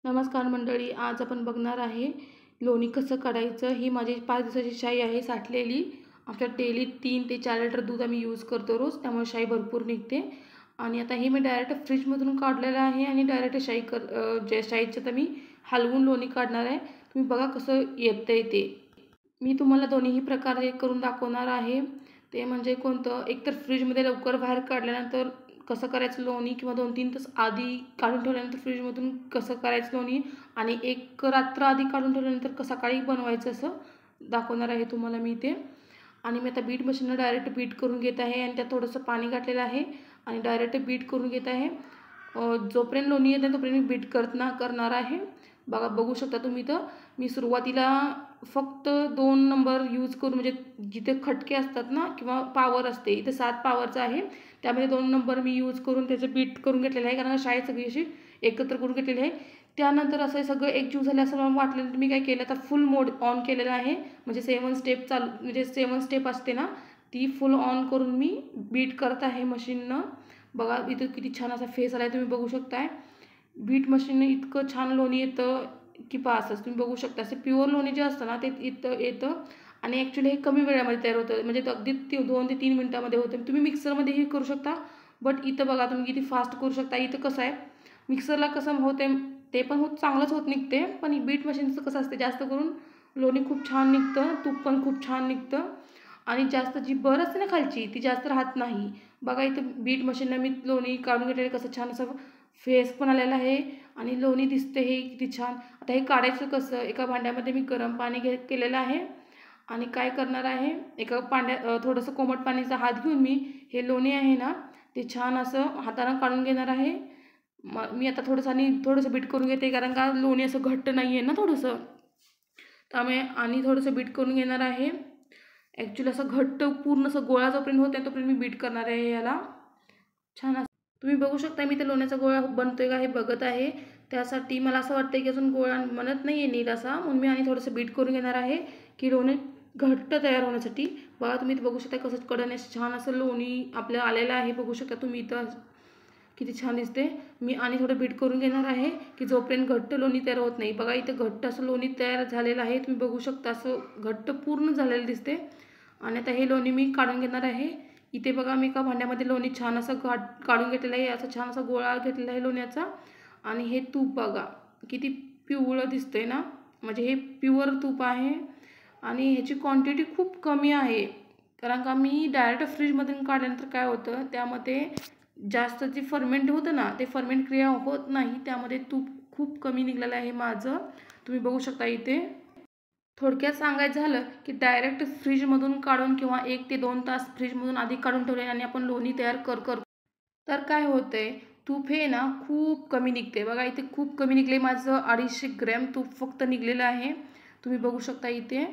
नमस्कार मंडळी, आज आपण बघणार आहे लोणी कसं काढायचं। ही माझी 5 दिवसाची शाई आहे साठलेली। आमच्या डेली 3 ते 4 लिटर दूध आम्ही यूज करतो रोज, त्यामुळे शाई भरपूर निघते। आणि आता हे मी डायरेक्ट फ्रीजमधून काढलेलं आहे आणि डायरेक्ट जे शाईचं तर मी हलवून लोणी काढणार आहे। तुम्ही बघा कसं येतंय ते। मी तुम्हाला दोन्हीही प्रकारे करून दाखवणार आहे। ते म्हणजे कोणतं, एकतर फ्रीजमध्ये लवकर बाहेर काढल्यानंतर कसं करायचं लोणी, किंवा 2-3 तास आधी काढून ठेवल्यानंतर फ्रीजमधून कसं करायचं लोणी, आणि एक रात्र आधी काढून ठेवल्यानंतर सकाळी बनवायचं, असं दाखवणार आहे तुम्हाला मी ते। आणि मी आता बीट मशीनला डायरेक्ट बीट करून घेत आहे आणि त्यात थोडंसं पाणी घातलेलं आहे आणि डायरेक्ट बीट करून घेत आहे। जोपर्यंत लोणी येते तोपर्यंत मी बीट करणार आहे। बघू शकता तुम्ही, तर मी सुरुवातीला फक्त 2 नंबर यूज करून, म्हणजे जिथे खटके असतात ना किंवा पावर असते, इथे 7 पावरचं आहे, त्यामध्ये 2 नंबर मी यूज करून त्याचं बीट करून घेतलेलं आहे, कारण शाई सगळी अशी एकत्र करून घेतलेली आहे। त्यानंतर असं सगळं एकजीव झालं असं मला वाटलं, मी काय केलं, आता फुल मोड ऑन केलेला आहे, म्हणजे 7 स्टेप चालू, म्हणजे 7 स्टेप असते ना, ती फुल ऑन करून मी बीट करत आहे मशीननं। बघा इथं किती छान असा फेस आला आहे, तुम्ही बघू शकताय। बीट मशीनने इतकं छान लोणी येतं की पासच, तुम्ही बघू शकता। असं प्युअर लोणी जे असतं ना ते इथं येतं, आणि ॲक्च्युली हे कमी वेळामध्ये तयार होतं, म्हणजे अगदी 2 ते 3 मिनटामध्ये होतं। तुम्ही मिक्सरमध्येही करू शकता, बट इथं बघा तुम्ही किती फास्ट करू शकता। इथं कसं आहे, मिक्सरला कसं होते ते पण चांगलंच होत निघते, पण बीट मशीनचं कसं असते, जास्त करून लोणी खूप छान निघतं, तूप पण खूप छान निघतं, आणि जास्त जी बर असते ना खालची ती जास्त राहत नाही। बघा इथं बीट मशीनला मी लोणी काढून घेतलेलं, कसं छान असं फेस पण आलेला आहे आणि लोणी दिसते हे किती छान। आता हे काढायचं कसं, एका भांड्यामध्ये मी गरम पाणी केलेलं आहे, आणि काय करणार आहे, एका थोडंसं कोमट पाण्याचा हात घेऊन मी हे लोणी आहे ना ते छान असं हाताने काढून घेणार आहे। मी आता थोडंसं बीट करून घेते, कारण का लोणी असं घट्ट नाही आहे ना थोडंसं, त्यामुळे आणि थोडंसं बीट करून घेणार आहे। ॲक्च्युली असं घट्ट पूर्ण असं गोळा जोपर्यंत होते तोपर्यंत मी बीट करणार आहे याला छान असं। तुम्ही बघू शकता मी ते लोण्याचा गोळा बनतोय का हे बघत आहे। त्यासाठी मला असं वाटतं की अजून गोळा बनत नाही आहे नीट असा, म्हणून मी आणि थोडंसं बीट करून घेणार आहे की लोणी घट्ट तयार होण्यासाठी। बघा तुम्ही बघू शकता कसं कडने छान असं लोणी आपलं आलेलं आहे, बघू शकता तुम्ही इथं किती छान दिसते। मी आणि थोडं बीट करून घेणार आहे की जोपर्यंत घट्ट लोणी तयार होत नाही। बघा इथं घट्ट असं लोणी तयार झालेलं आहे, तुम्ही बघू शकता असं घट्ट पूर्ण झालेलं दिसते। आणि आता हे लोणी मी काढून घेणार आहे। इथे बघा मी एका भांड्यामध्ये लोणी छान असं काढून घेतलेलं आहे, असं छान असा गोळा घेतलेला आहे लोण्याचा। आणि हे तूप बघा किती पिवळं दिसतंय ना, म्हणजे हे प्युअर तूप आहे, आणि ह्याची क्वांटिटी खूप कमी आहे, कारण का मी डायरेक्ट फ्रीजमधून काढल्यानंतर काय होतं, त्यामध्ये जास्त जे फर्मेंट होतं ना ते फर्मेंट क्रिया होत नाही, त्यामध्ये तूप खूप कमी निघलेलं आहे माझं, तुम्ही बघू शकता इथे। थोडक्यात सांगायचं झालं की डायरेक्ट फ्रीजमधून काढून किंवा 1 ते 2 तास फ्रीजमधून आधी काढून ठेवले आणि आपण लोणी तयार करतो, तर काय होतंय, तूप हे ना खूप कमी निघते। बघा इथे खूप कमी निघले, माझं 250 ग्रॅम तूप फक्त निघलेलं आहे, तुम्ही बघू शकता इथे।